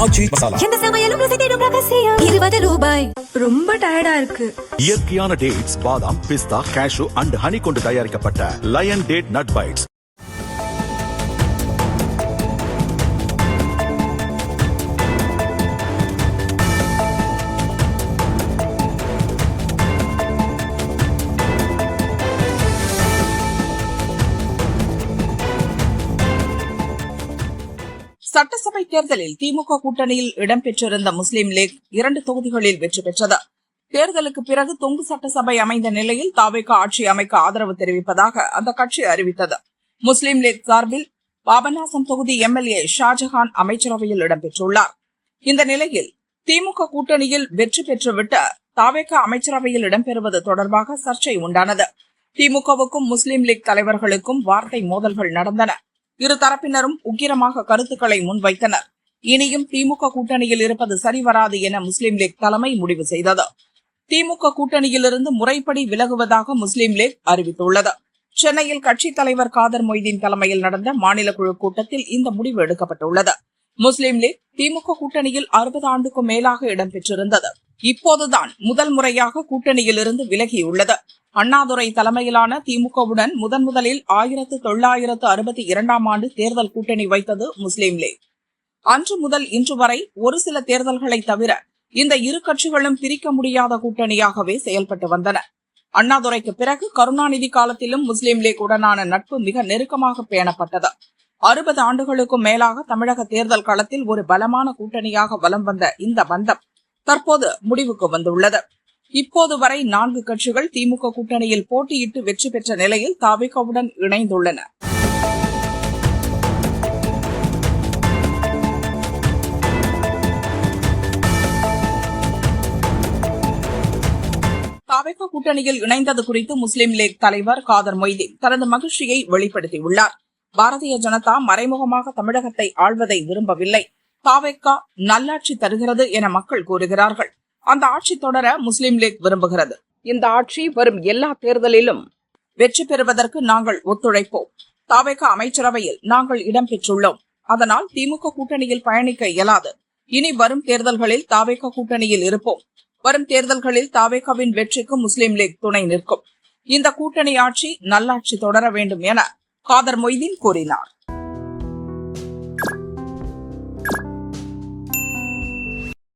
ஆச்சி மசாலா. எந்த சமையலும் ருசி தேடும் ரகசியம். 20 ரூபாய். ரொம்ப டயர்டா இருக்கு. இயற்கையான டேட்ஸ், பாதாம், பிஸ்தா, கேஷு அண்ட் ஹனி கொண்டு தயாரிக்கப்பட்ட லயன் டேட் நட் பைட்ஸ். சட்டசபை தேர்தலில் திமுக கூட்டணியில் இடம்பெற்றிருந்த முஸ்லீம் லீக் 2 தொகுதிகளில் வெற்றி பெற்றது. தேர்தலுக்கு பிறகு தொங்கு சட்டசபை அமைந்த நிலையில் தாவேகா ஆட்சி அமைக்க ஆதரவு தெரிவிப்பதாக அந்த கட்சி அறிவித்தது. முஸ்லீம் லீக் சார்பில் பாபநாசம் தொகுதி எம்எல்ஏ ஷாஜஹான் அமைச்சரவையில் இடம்பெற்றுள்ளார். இந்த நிலையில் திமுக கூட்டணியில் வெற்றி பெற்றுவிட்டு தாவேகா அமைச்சரவையில் இடம்பெறுவது தொடர்பாக சர்ச்சை உண்டானது. திமுகவுக்கும் முஸ்லீம் லீக் தலைவர்களுக்கும் வார்த்தை மோதல்கள் நடந்தன. இரு தரப்பினரும் உக்கிரமாக கருத்துக்களை முன்வைத்தனர். இனியும் திமுக கூட்டணியில் இருப்பது சரிவராது என முஸ்லீம் லீக் தலைமை முடிவு செய்தது. திமுக கூட்டணியிலிருந்து முறைப்படி விலகுவதாக முஸ்லீம் லீக் அறிவித்துள்ளது. சென்னையில் கட்சித் தலைவர் காதர் மொய்தீன் தலைமையில் நடந்த மாநில குழு கூட்டத்தில் இந்த முடிவு எடுக்கப்பட்டுள்ளது. முஸ்லீம் லீக் திமுக கூட்டணியில் 60 ஆண்டுக்கும் மேலாக இடம்பெற்றிருந்தது. இப்போதுதான் முதல் முறையாக கூட்டணியிலிருந்து விலகியுள்ளது. அண்ணாதுரை தலைமையிலான திமுகவுடன் முதலில் 1962ஆம் ஆண்டு தேர்தல் கூட்டணி வைத்தது முஸ்லீம் லீக். அன்று முதல் இன்று வரை ஒரு சில தேர்தல்களை தவிர இந்த இரு கட்சிகளும் பிரிக்க முடியாத கூட்டணியாகவே செயல்பட்டு வந்தன. அண்ணாதுரைக்கு பிறகு கருணாநிதி காலத்திலும் முஸ்லீம் லீக் உடனான நட்பு மிக நெருக்கமாக பேணப்பட்டது. 60 ஆண்டுகளுக்கும் மேலாக தமிழக தேர்தல் களத்தில் ஒரு பலமான கூட்டணியாக வலம் வந்த இந்த பந்தம் தற்போது முடிவுக்கு வந்துள்ளது. இப்போது வரை 4 கட்சிகள் திமுக கூட்டணியில் போட்டியிட்டு வெற்றி பெற்ற நிலையில் தாவேகாவுடன் இணைந்துள்ளன. தாவேகா கூட்டணியில் இணைந்தது குறித்து முஸ்லீம் லீக் தலைவர் காதர் மொய்தீன் தனது மகிழ்ச்சியை வெளிப்படுத்தியுள்ளார். பாரதிய ஜனதா மறைமுகமாக தமிழகத்தை ஆள்வதை விரும்பவில்லை. தாவேகா நல்லாட்சி தருகிறது என மக்கள் கூறுகிறார்கள். அந்த ஆட்சி தொடர முஸ்லீம் லீக் விரும்புகிறது. இந்த ஆட்சி வரும் எல்லா தேர்தலிலும் வெற்றி பெறுவதற்கு நாங்கள் ஒத்துழைப்போம். தாவேகா அமைச்சரவையில் நாங்கள் இடம்பெற்றுள்ளோம். அதனால் திமுக கூட்டணியில் பயணிக்க இயலாது. இனி வரும் தேர்தல்களில் தாவேகா கூட்டணியில் இருப்போம். வரும் தேர்தல்களில் தாவேகாவின் வெற்றிக்கு முஸ்லீம் லீக் துணை நிற்கும். இந்த கூட்டணி ஆட்சி நல்லாட்சி தொடர வேண்டும் என காதர் மொய்தீன் கூறினார்.